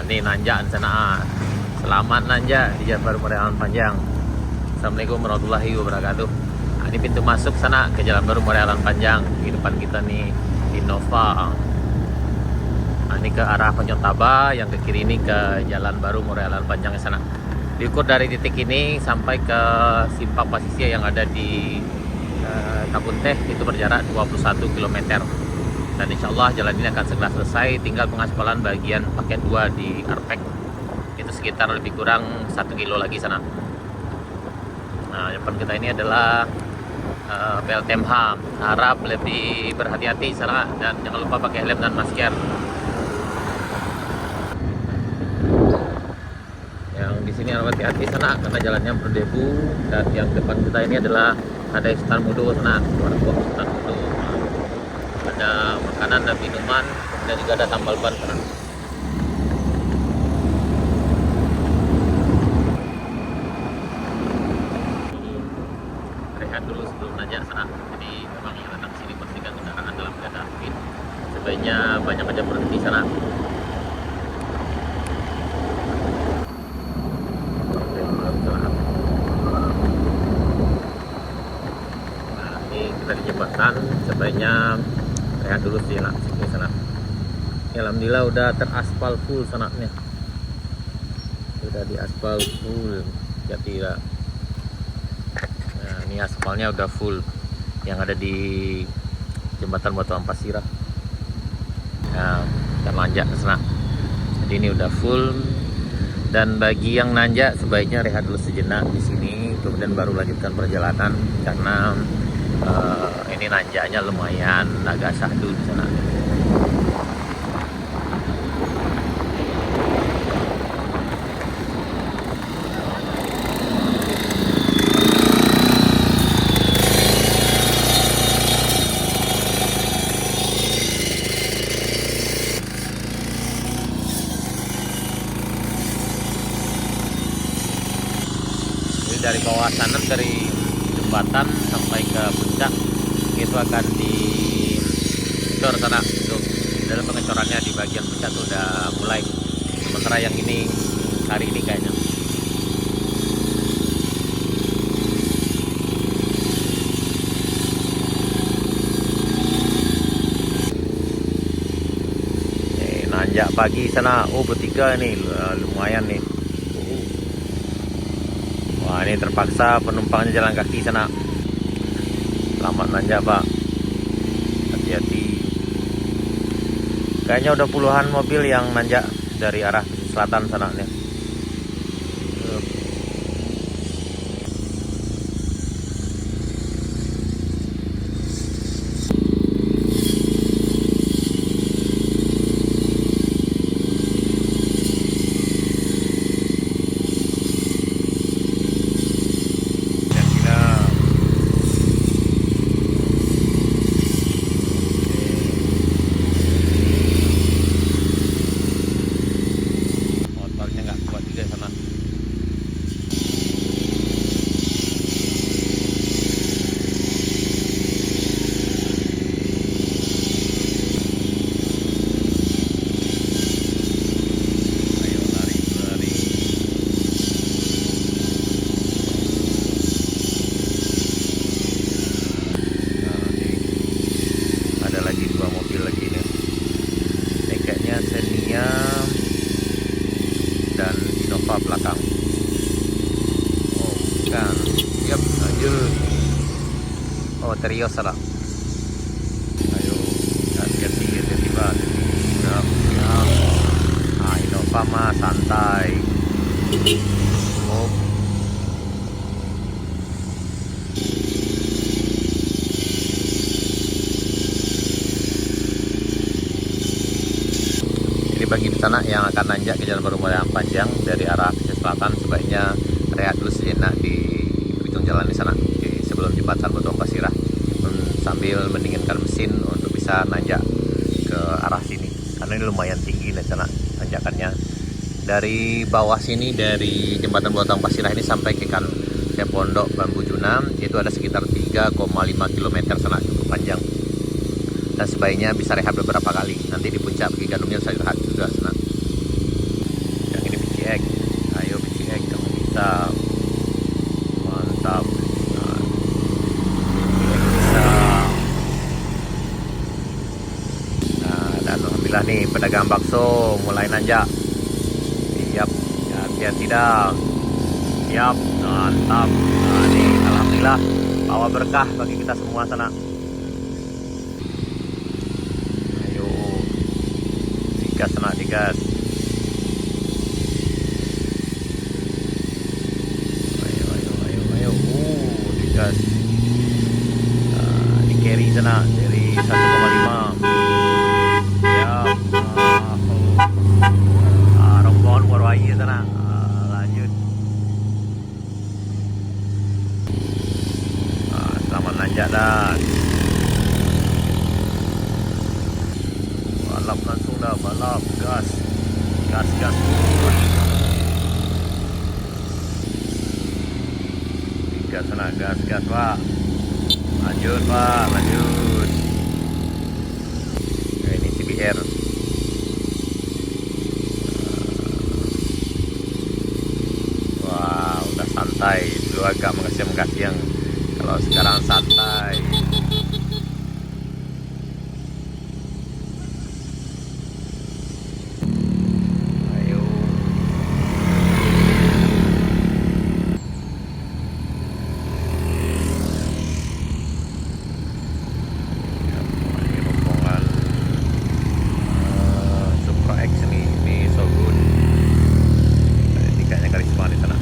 Ini nanjak di sana. Selamat nanjak di Jalan Baru Morealan Panjang. Assalamualaikum warahmatullahi wabarakatuh. Nah, ini pintu masuk sana ke Jalan Baru Morealan Panjang. Di depan kita nih Innova. Nah, ini ke arah Poncontaba, yang ke kiri ini ke Jalan Baru Morealan Panjang ke sana. Diukur dari titik ini sampai ke simpang Pasisia yang ada di Kebun Teh itu berjarak 21 km. Dan insya Allah jalan ini akan segera selesai, tinggal pengaspalan bagian paket 2 di Arpek. Itu sekitar lebih kurang 1 kilo lagi sana. Nah, depan kita ini adalah PLTMH. Harap lebih berhati-hati sana dan jangan lupa pakai helm dan masker. Yang di sini harus hati-hati sana karena jalannya berdebu. Dan yang depan kita ini adalah ada Sultan Mudo sana, warung Sultan Mudo. Ada makanan dan minuman dan juga ada tambal ban sana. Rehat dulu sebelum nanjak sana. Jadi memang yang datang sini pastikan kendaraan dalam keadaan fit. Sebaiknya banyak aja berhenti sana. Nah, ini kita di jembatan, sebaiknya rehat dulu sih nak di sana. Ya, alhamdulillah udah teraspal full sananya. Udah diaspal full. Jadi lah. Nah, ini aspalnya udah full yang ada di jembatan Batuan Pasirah. Nah, kita nanjak ke sana. Jadi ini udah full. Dan bagi yang nanjak sebaiknya rehat dulu sejenak di sini, kemudian baru lanjutkan perjalanan karena ini nanjaknya lumayan agak syahdu di sana. Jadi dari bawah sana, dari jembatan sampai ke puncak itu akan dicor sana. Tuh, dalam pengecorannya di bagian puncak tuh udah mulai. Sementara yang ini hari ini kayaknya. Nanjak pagi sana. Oh, bertiga nih, lumayan nih. Wah, ini terpaksa penumpangnya jalan kaki sana. Selamat nanjak, Pak. Hati-hati. Kayaknya udah puluhan mobil yang nanjak dari arah selatan sana nih. Dan Innova belakang. Oh, bukan. Yap, lanjut. Oh, Terios salah. Ayo, hati-hati, tiba-tiba. Siap, siap. Nah, Innova mah santai. Oh. Bagi di sana yang akan nanjak ke Jalan Baru Morealan Panjang dari arah pesisir selatan, sebaiknya rehat dulu sejenak di ujung jalan di sana, sebelum jembatan Batuan Pasirah, sambil mendinginkan mesin untuk bisa nanjak ke arah sini karena ini lumayan tinggi di sana tanjakannya. Dari bawah sini, dari jembatan Batuan Pasirah ini sampai ke Pondok Bambu Junam itu ada sekitar 3,5 km sana, cukup panjang. Dan sebaiknya bisa rehat beberapa kali. Nanti di puncak bagi gandumnya bisa rehat juga sana. pedagang bakso mulai nanjak. Siap, ya tidak. Siap, mantap. Nah, ini alhamdulillah bawa berkah bagi kita semua sana. Ayo, digas sana, digas. Ayo, digas. Nah, di carry sana dari 1,5. Siap. Rombongan warwai sana. Lanjut. Selamat nanjak dan balap langsung dah, balap gas gas sana, gas Pak, lanjut Pak, lanjut. Ini CBR. Wah, udah santai dulu, agak mengasih yang kalau sekarang santai. Ayo. Ini rombongan Supra X ini so good. Ada tiganya karisma di sana.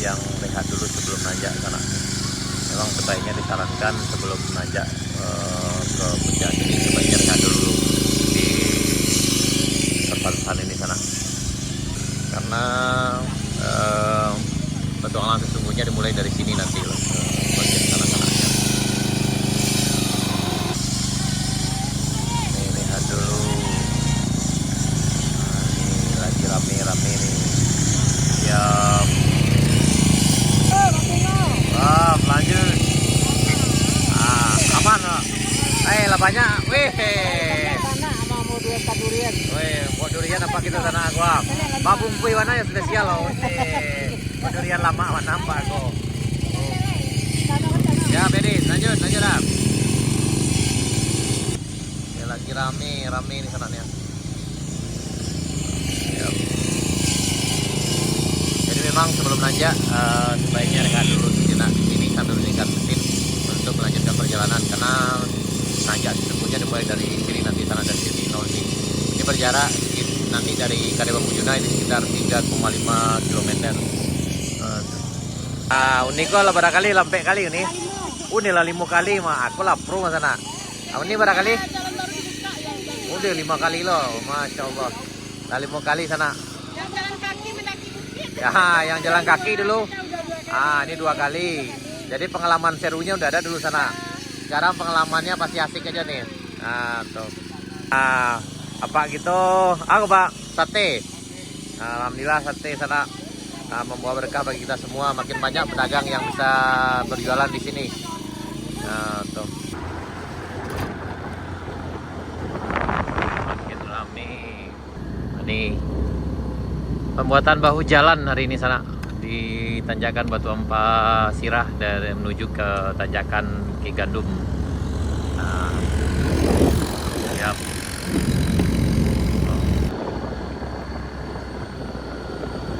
Yang rehat dulu sebelum nanjak sana. Memang sebaiknya disarankan sebelum nanjak ke puncak ini sebaiknya rehat dulu di tempat ini sana, karena petualangan sesungguhnya dimulai dari sini nanti loh, bagian sana-sananya. Ini rehat dulu. Nah, ini lagi rame-rame nih. Siap. Lanjut. Aman loh. Lah banyak. Wih. Buat durian apa kita sana gua. Babung kui warna yang spesial loh. Durian lama mana nampak kok. Ya, Bedis, lanjut dah. Ya lagi rame di sana nih. Jadi memang sebelum nanjak sebaiknya rehat dulu sejenak di sini sambil meningkat mesin untuk melanjutkan perjalanan, karena nanjak sesungguhnya dimulai dari sini nanti sana dari sini nol sini. Ini berjarak nanti dari Kadewamujuna ini sekitar 3,5 km. Unik kok lah barangkali lampe kali ini. Udah lah 5 kali mah aku lah pro sana. Ini barangkali. Udah 5 kali loh, masya Allah. Lah 5 kali sana. Ya, yang jalan kaki dulu. Ini 2 kali. Jadi pengalaman serunya udah ada dulu sana. Sekarang pengalamannya pasti asik aja nih. Tuh. Apa gitu? Aku Pak, sate. Alhamdulillah sate sana membawa berkah bagi kita semua. Makin banyak pedagang yang bisa berjualan di sini. Tuh. Makin rame. Ini pembuatan bahu jalan hari ini sana di tanjakan Batu Ampah Sirah dari menuju ke tanjakan Ki Gandum. Siap.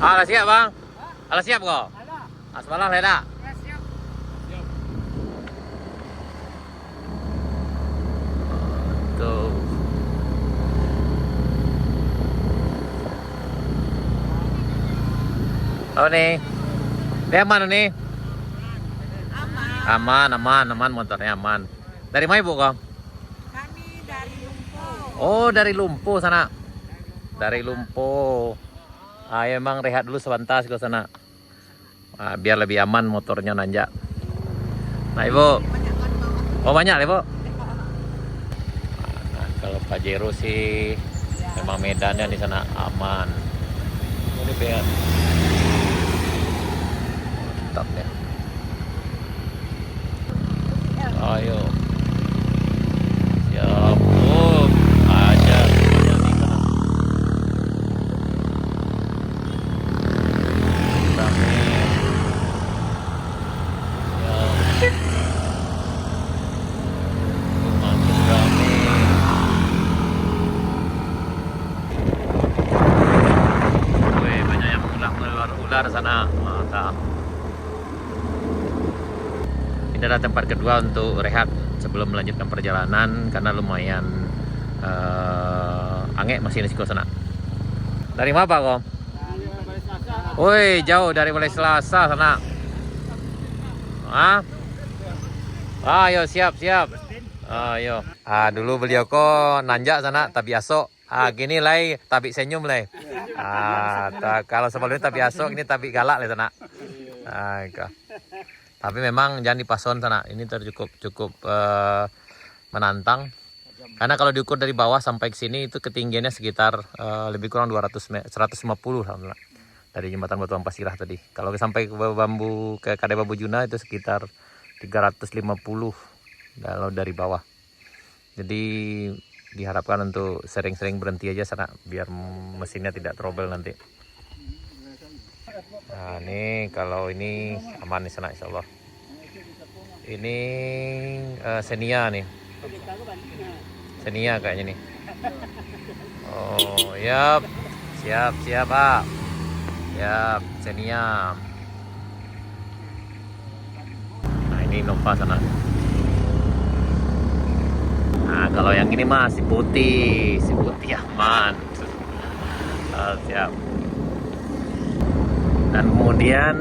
Alah siap bang? Alah siap kok? Asmalah leda. Siap. Tuh. Oh nih, dia aman nih. Aman, motornya aman. Dari mana ibu kok? Kami dari Lumpuh. Oh dari Lumpuh sana. Dari Lumpuh. Emang rehat dulu sebentar ke sana. Biar lebih aman motornya nanjak. Nah ibu. Oh banyak ibu. Nah, kalau Pajero sih memang medannya di sana aman. Ini biar. mantap ya. Ayo. Siap. Oh, aja semuanya nih kan. Rame. Ya. Makin rame. Wih, banyak yang ular sana. Mantap. Ini adalah tempat kedua untuk rehat sebelum melanjutkan perjalanan karena lumayan angek masih risiko sana. Dari mana Pak Kom? Woi, jauh dari Balai Selasa sana. Ah? Ayo siap. Ayo. Dulu beliau kok nanjak sana tapi asok. Gini lai tapi senyum lai. Kalau sebelumnya tapi asok ini tapi galak lai sana. Tapi memang jangan dipason sana. Ini cukup menantang. Karena kalau diukur dari bawah sampai ke sini itu ketinggiannya sekitar lebih kurang 150 alhamdulillah. Dari jembatan Batu Ampasirah tadi. Kalau sampai ke Kadai Babu Juna itu sekitar 350 kalau dari bawah. Jadi diharapkan untuk sering-sering berhenti aja sana biar mesinnya tidak trouble nanti. Nah, ini kalau ini aman di sana insyaallah. Ini Xenia nih. Xenia kayaknya nih. Oh, siap Pak. Siap, Xenia. Nah, ini Nova sana. Nah, kalau yang ini mah si putih aman. Siap. Dan kemudian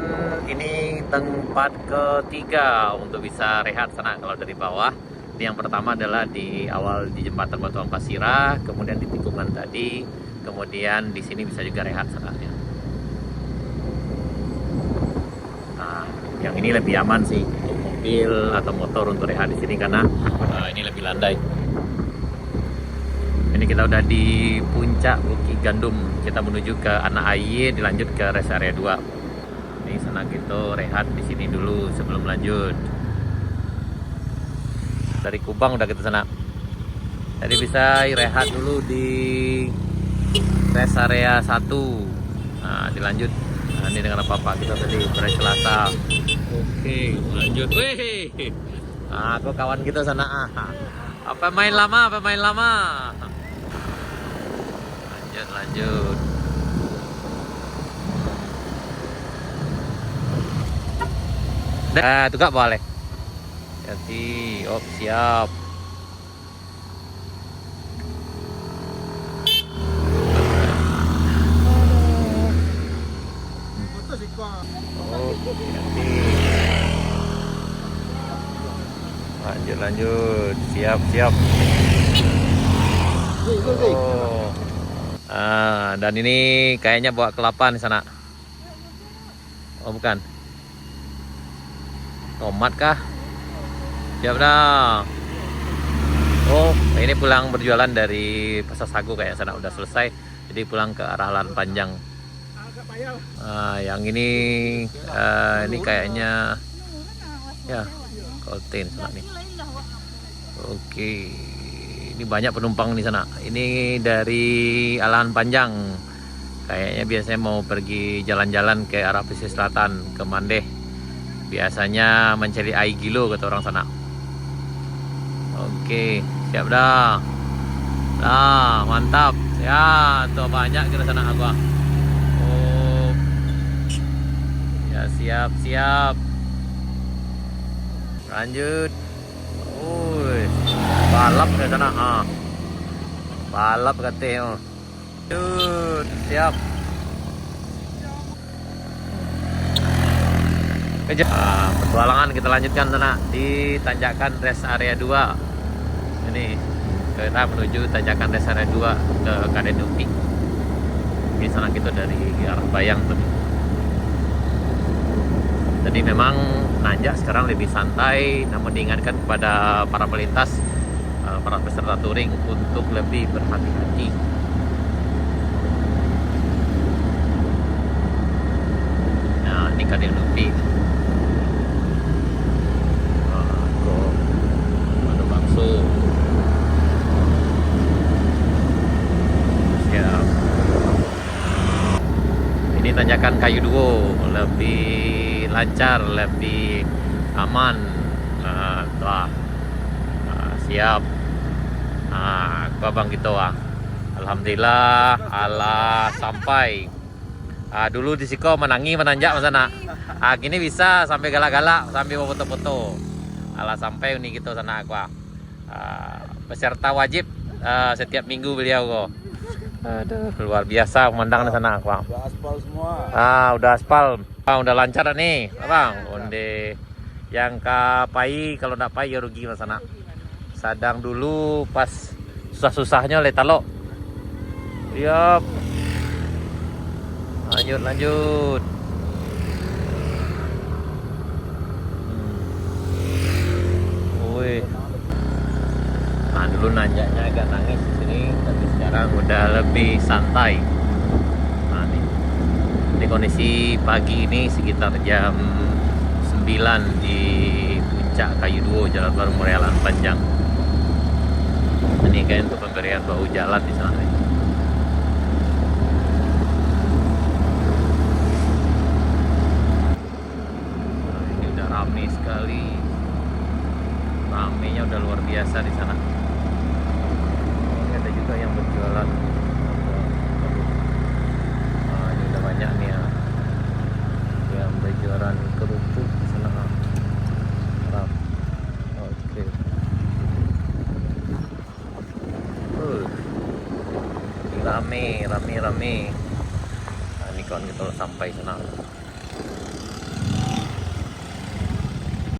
ini tempat ketiga untuk bisa rehat sana kalau dari bawah. Ini yang pertama adalah di awal di jembatan Batu Ampasirah, kemudian di tikungan tadi, kemudian di sini bisa juga rehat sana ya. Nah, yang ini lebih aman sih untuk mobil atau motor untuk rehat di sini karena ini lebih landai. Ini kita udah di puncak Bukit Gandum. Kita menuju ke Anak Aye, dilanjut ke rest area 2. Ini sana gitu rehat di sini dulu sebelum lanjut. Dari Kubang udah kita sana. Jadi bisa rehat dulu di rest area 1. Nah, dilanjut. Nah, ini dengan apa kita tadi pada Selasa. Oke, lanjut. Wih. Nah, aku kawan kita sana. Apa main lama? Lanjut. Tukar boleh. Jadi, siap. Lanjut. Siap. Dan ini kayaknya bawa kelapa di sana. Oh, bukan. Tomat kah? Siap dah. Oh, ini pulang berjualan dari Pasar Sagu kayak sana udah selesai. Jadi pulang ke arah Lahan Panjang. Yang ini kayaknya ya Kolten sana nih. Oke. Ini banyak penumpang di sana. Ini dari Lahan Panjang. Kayaknya biasanya mau pergi jalan-jalan ke arah pesisir selatan, ke Mandeh. Biasanya mencari air gilo kata orang sana. Oke, siap dah. Mantap. Ya, tuh banyak kita sana gua. Oh. Ya, siap. Lanjut. Balap ke sana. Balap katanya. Siap. Petualangan kita lanjutkan sana di tanjakan rest area 2. Ini kita menuju tanjakan rest area 2 ke Kadai Nupi. Di sana kita dari arah Bayang tadi. Jadi memang nanjak sekarang lebih santai, namun diingatkan kepada para pelintas, para peserta touring untuk lebih berhati-hati. Nah, ini Kadai Nupi. menggunakan kayu duo, lebih lancar, lebih aman. Siap. Abang gitu Alhamdulillah ala sampai. Dulu di Siko menangi menanjak sana. Kini bisa sampai galak-galak sampai mau foto-foto. Ala sampai ini gitu sana aku. Peserta wajib setiap minggu beliau kok. Aduh, luar biasa pemandangan sana aku. Udah aspal semua. Udah aspal. Udah lancar nih, Bang. Onde yang kapai kalau enggak pai ya rugi mas sana. Sadang dulu pas susah-susahnya letalo. Siap. Lanjut. Woi. Dulu nanjaknya agak nangis di sini, tapi sekarang udah lebih santai. Nih. Ini kondisi pagi ini sekitar jam 9 di Puncak Kayu Duo, Jalan Baru Murai Alan Panjang. Ini kayak untuk pemberian bahu jalan di sana. Ini udah ramai sekali. Ramainya udah luar biasa di sana. Ini ada juga yang berjualan. Ini udah banyak nih ya. Yang berjualan kerupuk di sana. Oke. Rame. Ini kawan kita sampai sana.